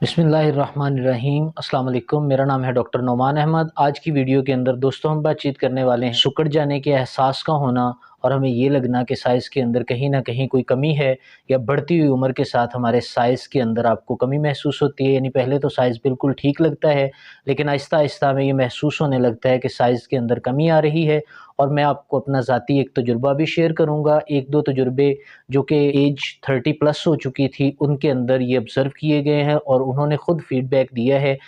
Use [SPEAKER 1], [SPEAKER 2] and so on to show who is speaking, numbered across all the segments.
[SPEAKER 1] बिस्मिल्लाहिर्रहमानिर्रहीम अस्सलाम वालेकुम। मेरा नाम है डॉक्टर नोमान अहमद। आज की वीडियो के अंदर दोस्तों हम बातचीत करने वाले हैं सिकुड़ जाने के एहसास का होना और हमें ये लगना कि साइज़ के अंदर कहीं न कहीं कोई कमी है, या बढ़ती हुई उम्र के साथ हमारे साइज़ के अंदर आपको कमी महसूस होती है। यानी पहले तो साइज़ बिल्कुल ठीक लगता है, लेकिन आहिस्ता-आहिस्ता हमें ये महसूस होने लगता है कि साइज़ के अंदर कमी आ रही है। और मैं आपको अपना ज़ाती एक तजुर्बा भी शेयर करूँगा, 1-2 तजुर्बे जो कि एज 30 प्लस हो चुकी थी, उनके अंदर ये ऑब्ज़र्व किए गए हैं और उन्होंने खुद फ़ीडबैक दिया है।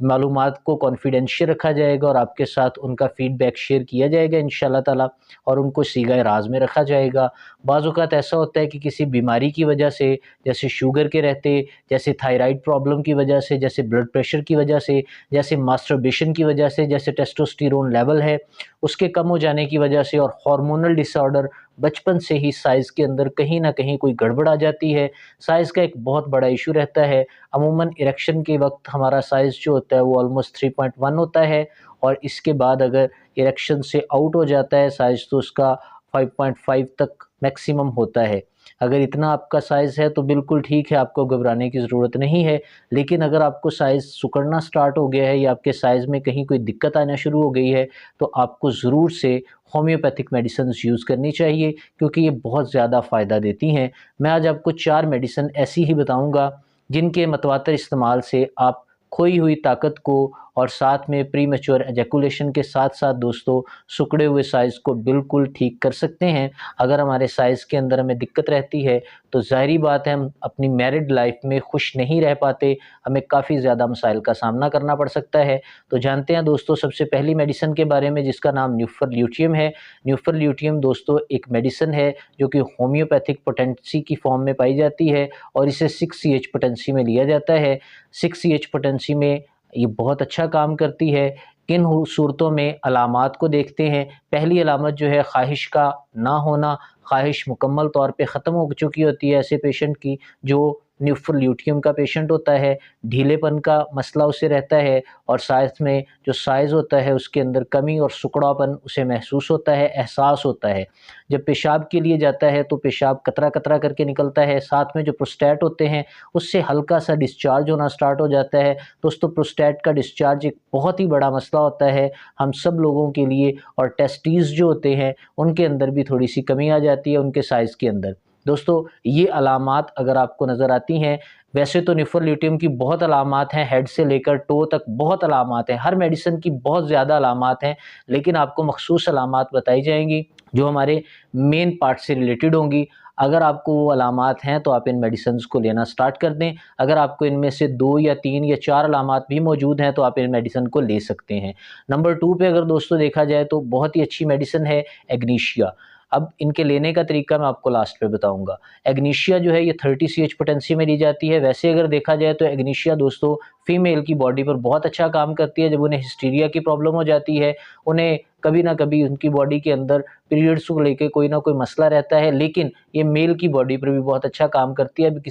[SPEAKER 1] मालूमात को कॉन्फिडेंशियल रखा जाएगा और आपके साथ उनका फ़ीडबैक शेयर किया जाएगा इंशाअल्लाह ताला, और उनको सीगाए राज़ में रखा जाएगा। बाज़ औक़ात ऐसा होता है कि किसी बीमारी की वजह से, जैसे शुगर के रहते, जैसे थायराइड प्रॉब्लम की वजह से, जैसे ब्लड प्रेशर की वजह से, जैसे मास्टरबेशन की वजह से, जैसे टेस्टोस्टेरोन लेवल है उसके कम हो जाने की वजह से, और हार्मोनल डिसऑर्डर, बचपन से ही साइज़ के अंदर कहीं न कहीं कोई गड़बड़ आ जाती है। साइज़ का एक बहुत बड़ा इश्यू रहता है। अमूमन इरेक्शन के वक़्त हमारा साइज़ जो होता है वो ऑलमोस्ट 3.1 होता है, और इसके बाद अगर इरेक्शन से आउट हो जाता है साइज़, तो उसका 5.5 तक मैक्सिमम होता है। अगर इतना आपका साइज़ है तो बिल्कुल ठीक है, आपको घबराने की ज़रूरत नहीं है। लेकिन अगर आपको साइज़ सिकुड़ना स्टार्ट हो गया है या आपके साइज़ में कहीं कोई दिक्कत आना शुरू हो गई है, तो आपको ज़रूर से होम्योपैथिक मेडिसिन्स यूज़ करनी चाहिए, क्योंकि ये बहुत ज़्यादा फ़ायदा देती हैं। मैं आज आपको 4 मेडिसिन ऐसी ही बताऊँगा जिनके मतवातर इस्तेमाल से आप खोई हुई ताकत को, और साथ में प्रीमैच्योर एजैकुलेशन के साथ-साथ दोस्तों सिकुड़े हुए साइज़ को बिल्कुल ठीक कर सकते हैं। अगर हमारे साइज़ के अंदर हमें दिक्कत रहती है, तो ज़ाहिरी बात है हम अपनी मैरिड लाइफ़ में खुश नहीं रह पाते, हमें काफ़ी ज़्यादा मसाइल का सामना करना पड़ सकता है। तो जानते हैं दोस्तों सबसे पहली मेडिसिन के बारे में, जिसका नाम न्यूफर ल्यूटियम है। न्यूफर ल्यूटियम दोस्तों एक मेडिसिन है जो कि होम्योपैथिक पोटेंसी की फॉर्म में पाई जाती है, और इसे 6 CH पोटेंसी में लिया जाता है। 6 CH पोटेंसी में ये बहुत अच्छा काम करती है। किन सूरतों में अलामात को देखते हैं। पहली अलामत जो है ख़्वाहिश का ना होना, ख़्वाहिश मुकम्मल तौर पे ख़त्म हो चुकी होती है ऐसे पेशेंट की जो न्यूफर ल्यूटियम का पेशेंट होता है। ढीलेपन का मसला उसे रहता है, और साथ में जो साइज़ होता है उसके अंदर कमी और सिकुड़ापन उसे महसूस होता है, एहसास होता है। जब पेशाब के लिए जाता है तो पेशाब कतरा-कतरा करके निकलता है, साथ में जो प्रोस्टेट होते हैं उससे हल्का-सा डिस्चार्ज होना स्टार्ट हो जाता है। दोस्तों प्रोस्टेट का डिस्चार्ज एक बहुत ही बड़ा मसला होता है हम सब लोगों के लिए, और टेस्टीज़ जो होते हैं उनके अंदर भी थोड़ी-सी कमी आ जाती है उनके साइज़ के अंदर। दोस्तों ये अलामात अगर आपको नज़र आती हैं, वैसे तो न्यूफर ल्यूटियम की बहुत अलामात हैं, हेड से लेकर टो तक बहुत अलामात हैं, हर मेडिसिन की बहुत ज़्यादा अलामात हैं, लेकिन आपको मखसूस अलामात बताई जाएँगी जो हमारे मेन पार्ट से रिलेटेड होंगी। अगर आपको वो अलामात हैं तो आप इन मेडिसिन्स को लेना स्टार्ट कर दें। अगर आपको इनमें से 2 या 3 या 4 अलामात भी मौजूद हैं तो आप इन मेडिसिन को ले सकते हैं। नंबर 2 पे अगर दोस्तों देखा जाए तो बहुत ही अच्छी मेडिसिन है एग्नीशिया। अब इनके लेने का तरीका मैं आपको लास्ट पे बताऊँगा। एग्नीशिया जो है ये 30 CH पोटेंसी में ली जाती है। वैसे अगर देखा जाए तो एग्नीशिया दोस्तों फीमेल की बॉडी पर बहुत अच्छा काम करती है। जब उन्हें हिस्टीरिया की प्रॉब्लम हो जाती है, उन्हें कभी ना कभी उनकी बॉडी के अंदर पीरियड्स को लेके कोई ना कोई मसला रहता है, लेकिन ये मेल की बॉडी पर भी बहुत अच्छा काम करती है। अब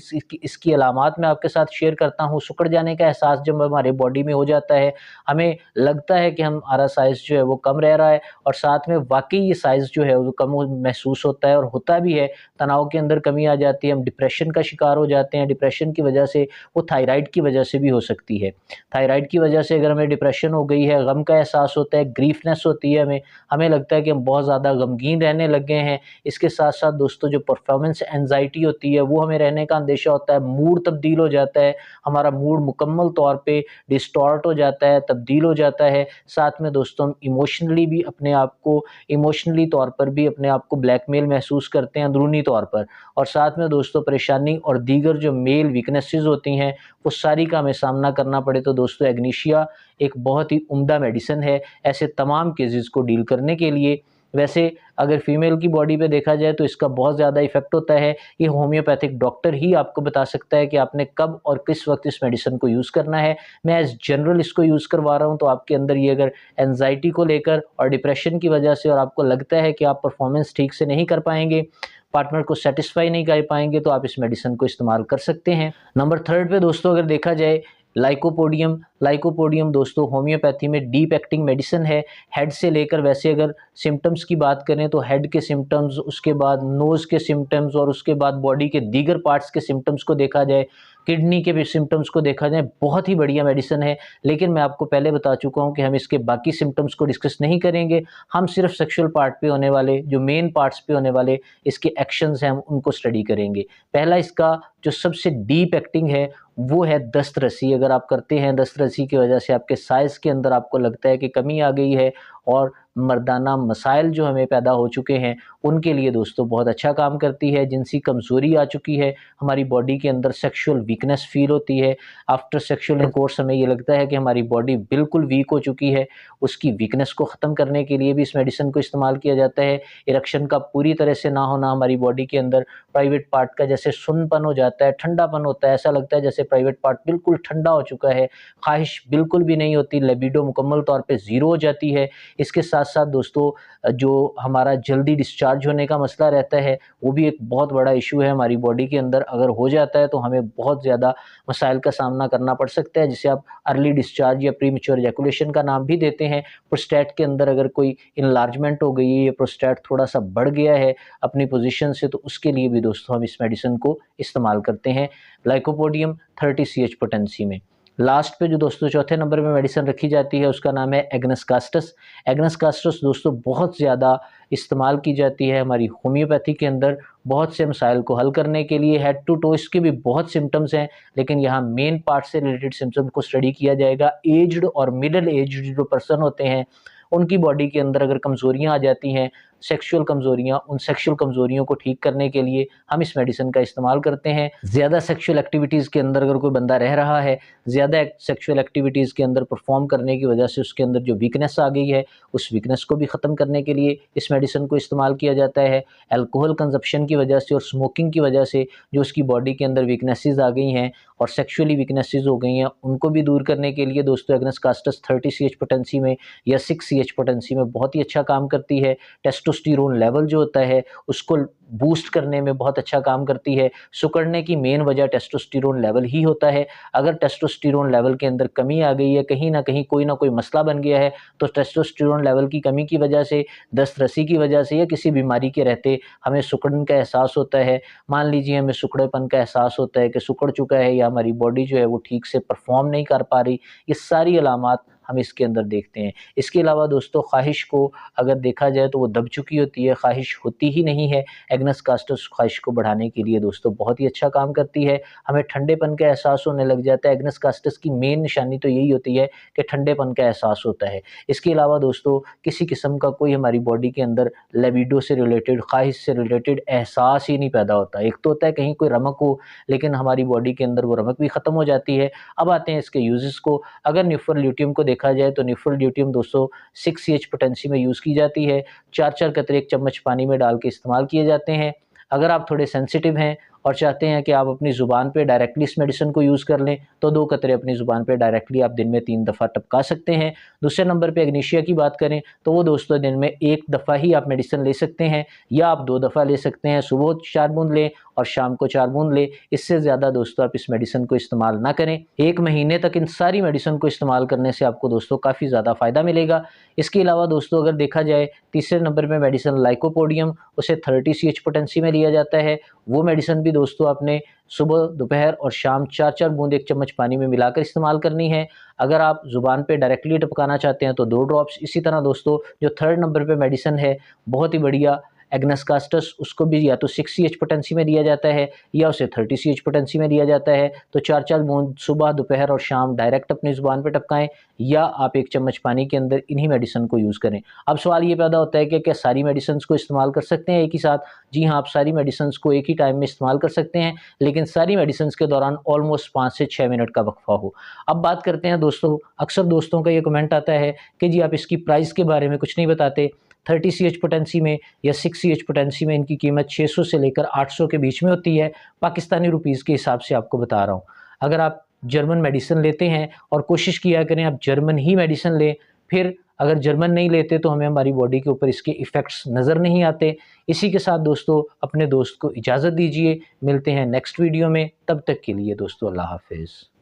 [SPEAKER 1] इसकी अलामात मैं आपके साथ शेयर करता हूँ। सिकुड़ जाने का एहसास जब हमारे बॉडी में हो जाता है, हमें लगता है कि हमारा साइज़ जो है वो कम रह रहा है, और साथ में वाक़ई ये साइज़ जो है वो कम महसूस होता है और होता भी है। तनाव के अंदर कमी आ जाती है, हम डिप्रेशन का शिकार हो जाते हैं। डिप्रेशन की वजह से, वो थायराइड की वजह से भी हो सकती है। थायराइड की वजह से अगर हमें डिप्रेशन हो गई है, गम का एहसास होता है, ग्रीफनेस होती है, हमें लगता है कि हम बहुत ज़्यादा गमगीन रहने लग गए हैं। इसके साथ-साथ दोस्तों जो परफॉर्मेंस एंग्ज़ायटी होती है वो हमें रहने का अंदेशा होता है, मूड तब्दील हो जाता है, हमारा मूड मुकम्मल तौर पे डिस्टॉर्ट हो जाता है, तब्दील हो जाता है। साथ में दोस्तों हम इमोशनली भी अपने आप को, इमोशनली तौर पर भी अपने आप को ब्लैकमेल महसूस करते हैं अंदरूनी तौर पर, और साथ में दोस्तों परेशानी और दीगर जो मेल वीकनेसेस होती हैं वो सारी का हमें सामना करना पड़े, तो दोस्तों एग्नीशिया एक बहुत ही उम्दा मेडिसिन है ऐसे तमाम केसेज़ को डील करने के लिए। वैसे अगर फीमेल की बॉडी पे देखा जाए तो इसका बहुत ज़्यादा इफ़ेक्ट होता है। ये होम्योपैथिक डॉक्टर ही आपको बता सकता है कि आपने कब और किस वक़्त इस मेडिसिन को यूज़ करना है। मैं एज़ जनरल इसको यूज़ करवा रहा हूँ, तो आपके अंदर ये अगर एंग्ज़ायटी को लेकर और डिप्रेशन की वजह से, और आपको लगता है कि आप परफ़ॉर्मेंस ठीक से नहीं कर पाएँगे, पार्टनर को सैटिस्फाई नहीं कर पाएँगे, तो आप इस मेडिसिन को इस्तेमाल कर सकते हैं। नंबर 3 पे दोस्तों अगर देखा जाए लाइकोपोडियम। लाइकोपोडियम दोस्तों होम्योपैथी में डीप एक्टिंग मेडिसिन है। हेड से लेकर, वैसे अगर सिम्पटम्स की बात करें तो हेड के सिम्पटम्स, उसके बाद नोज़ के सिम्पटम्स, और उसके बाद बॉडी के दीगर पार्ट्स के सिम्पटम्स को देखा जाए किडनी के भी सिम्टम्स को देखा जाए बहुत ही बढ़िया मेडिसिन है। लेकिन मैं आपको पहले बता चुका हूँ कि हम इसके बाकी सिम्टम्स को डिस्कस नहीं करेंगे, हम सिर्फ सेक्सुअल पार्ट पे होने वाले, जो मेन पार्ट्स पे होने वाले इसके एक्शंस हैं, हम उनको स्टडी करेंगे। पहला इसका जो सबसे डीप एक्टिंग है वो है दस्त रसी। अगर आप करते हैं दस्त रसी की वजह से आपके साइज़ के अंदर आपको लगता है कि कमी आ गई है और मर्दाना मसाइल जो हमें पैदा हो चुके हैं, उनके लिए दोस्तों बहुत अच्छा काम करती है। जिनसी कमज़ोरी आ चुकी है, हमारी बॉडी के अंदर सेक्सुअल वीकनेस फ़ील होती है, आफ्टर सेक्सुअल इंटरकोर्स हमें ये लगता है कि हमारी बॉडी बिल्कुल वीक हो चुकी है, उसकी वीकनेस को ख़त्म करने के लिए भी इस मेडिसिन को इस्तेमाल किया जाता है। इरेक्शन का पूरी तरह से ना होना, हमारी बॉडी के अंदर प्राइवेट पार्ट का जैसे सुन्नपन हो जाता है, ठंडापन होता है, ऐसा लगता है जैसे प्राइवेट पार्ट बिल्कुल ठंडा हो चुका है, ख्वाहिश बिल्कुल भी नहीं होती, लिबिडो मुकम्मल तौर पे ज़ीरो हो जाती है। इसके साथ-साथ दोस्तों जो हमारा जल्दी डिस्चार्ज होने का मसला रहता है, वो भी एक बहुत बड़ा इश्यू है हमारी बॉडी के अंदर। अगर हो जाता है तो हमें बहुत ज़्यादा मसाइल का सामना करना पड़ सकता है, जिसे आप अर्ली डिस्चार्ज या प्रीमैच्योर इजैकुलेशन का नाम भी देते हैं। प्रोस्टेट के अंदर अगर कोई इनलार्जमेंट हो गई है या प्रोस्टेट थोड़ा-सा बढ़ गया है अपनी पोज़ीशन से, तो उसके लिए भी दोस्तों हम इस मेडिसिन को इस्तेमाल करते हैं लाइकोपोडियम 30 CH पोटेंसी में। लास्ट पे जो दोस्तों चौथे नंबर पे मेडिसिन रखी जाती है उसका नाम है एग्नस कास्टस। एग्नस कास्टस दोस्तों बहुत ज़्यादा इस्तेमाल की जाती है हमारी होम्योपैथी के अंदर बहुत से मसाइल को हल करने के लिए। हेड टू टो इसके भी बहुत सिम्टम्स हैं, लेकिन यहाँ मेन पार्ट से रिलेटेड सिम्टम्स को स्टडी किया जाएगा। एज्ड और मिडिल एज्ड जो पर्सन होते हैं, उनकी बॉडी के अंदर अगर कमज़ोरियाँ आ जाती हैं, सेक्सुअल कमज़ोरियाँ, उन सेक्सुअल कमज़ोरियों को ठीक करने के लिए हम इस मेडिसिन का इस्तेमाल करते हैं। ज़्यादा सेक्सुअल एक्टिविटीज़ के अंदर अगर कोई बंदा रह रहा है, ज़्यादा सेक्सुअल एक्टिविटीज़ के अंदर परफॉर्म करने की वजह से उसके अंदर जो वीकनेस आ गई है, उस वीकनेस को भी ख़त्म करने के लिए इस मेडिसिन को इस्तेमाल किया जाता है। अल्कोहल कंजप्शन की वजह से और स्मोकिंग की वजह से जो उसकी बॉडी के अंदर वीकनेसेस आ गई हैं और सेक्सुअली वीकनेसेस हो गई हैं, उनको भी दूर करने के लिए दोस्तों एग्नस कास्टस 30 CH पोटेंसी में या 6 CH पोटेंसी में बहुत ही अच्छा काम करती है। टेस्टोस्टेरोन लेवल जो होता है उसको बूस्ट करने में बहुत अच्छा काम करती है। सिकुड़ने की मेन वजह टेस्टोस्टेरोन लेवल ही होता है। अगर टेस्टोस्टेरोन लेवल के अंदर कमी आ गई है, कहीं न कहीं कोई ना कोई मसला बन गया है, तो टेस्टोस्टेरोन लेवल की कमी की वजह से, दस्त रसी की वजह से या किसी बीमारी के रहते हमें सिकुड़न का एहसास होता है। मान लीजिए हमें सिकुड़ेपन का एहसास होता है कि सिकुड़ चुका है या हमारी बॉडी जो है वो ठीक से परफॉर्म नहीं कर पा रही, ये सारी अलामात हम इसके अंदर देखते हैं। इसके अलावा दोस्तों ख्वाहिश को अगर देखा जाए तो वो दब चुकी होती है, ख्वाहिश होती ही नहीं है। एग्नस कास्टस ख्वाहिश को बढ़ाने के लिए दोस्तों बहुत ही अच्छा काम करती है। हमें ठंडेपन का एहसास होने लग जाता है। एग्नस कास्टस की मेन निशानी तो यही होती है कि ठंडेपन का एहसास होता है। इसके अलावा दोस्तों किसी किस्म का कोई हमारी बॉडी के अंदर लिबिडो से रिलेटेड, ख्वाहिश से रिलेटेड एहसास ही नहीं पैदा होता। एक तो होता है कहीं कोई रमक हो, लेकिन हमारी बॉडी के अंदर वो रमक भी ख़त्म हो जाती है। अब आते हैं इसके यूज़ेस को। अगर न्यूफर को देखा जाए तो न्यूफर ल्यूटियम दोस्तों 6 CH पोटेंसी में यूज़ की जाती है। 4-4 कतरे 1 चम्मच पानी में डाल के इस्तेमाल किए जाते हैं। अगर आप थोड़े सेंसिटिव हैं और चाहते हैं कि आप अपनी ज़ुबान पे डायरेक्टली इस मेडिसिन को यूज़ कर लें, तो 2 कतरे अपनी ज़ुबान पे डायरेक्टली आप दिन में 3 दफ़ा टपका सकते हैं। दूसरे नंबर पे एग्नीशिया की बात करें तो वो दोस्तों दिन में 1 दफ़ा ही आप मेडिसिन ले सकते हैं, या आप 2 दफ़ा ले सकते हैं। सुबह 4 बूंद लें और शाम को 4 बूंद लें। इससे ज़्यादा दोस्तों आप इस मेडिसिन को इस्तेमाल ना करें। 1 महीने तक इन सारी मेडिसिन को इस्तेमाल करने से आपको दोस्तों काफ़ी ज़्यादा फ़ायदा मिलेगा। इसके अलावा दोस्तों अगर देखा जाए तीसरे नंबर पे मेडिसिन लाइकोपोडियम, उसे 30 CH पोटेंसी में लिया जाता है। वो मेडिसिन भी दोस्तों आपने सुबह, दोपहर और शाम 4-4 बूंद 1 चम्मच पानी में मिलाकर इस्तेमाल करनी है। अगर आप ज़ुबान पे डायरेक्टली टपकाना चाहते हैं तो 2 ड्रॉप्स। इसी तरह दोस्तों जो थर्ड नंबर पे मेडिसिन है बहुत ही बढ़िया एग्नस कास्टस, उसको भी या तो 6 CH पोटेंसी में दिया जाता है या उसे 30 CH पोटेंसी में दिया जाता है। तो 4-4 बूंद सुबह, दोपहर और शाम डायरेक्ट अपनी ज़ुबान पे टपकाएं, या आप 1 चम्मच पानी के अंदर इन्हीं मेडिसिन को यूज़ करें। अब सवाल ये पैदा होता है कि क्या सारी मेडिसिन को इस्तेमाल कर सकते हैं एक ही साथ? जी हाँ, आप सारी मेडिसिन को एक ही टाइम में इस्तेमाल कर सकते हैं, लेकिन सारी मेडिसिन के दौरान ऑलमोस्ट 5 से 6 मिनट का वक्फा हो। अब बात करते हैं दोस्तों, अक्सर दोस्तों का ये कमेंट आता है कि जी आप इसकी प्राइस के बारे में कुछ नहीं बताते। 30 CH पोटेंसी में या 6 CH पोटेंसी में इनकी कीमत 600 से लेकर 800 के बीच में होती है। पाकिस्तानी रुपीज़ के हिसाब से आपको बता रहा हूँ। अगर आप जर्मन मेडिसिन लेते हैं और कोशिश किया करें आप जर्मन ही मेडिसिन लें, फिर अगर जर्मन नहीं लेते तो हमें हमारी बॉडी के ऊपर इसके इफ़ेक्ट्स नज़र नहीं आते। इसी के साथ दोस्तों अपने दोस्त को इजाज़त दीजिए, मिलते हैं नेक्स्ट वीडियो में। तब तक के लिए दोस्तों अल्लाह हाफ़िज़।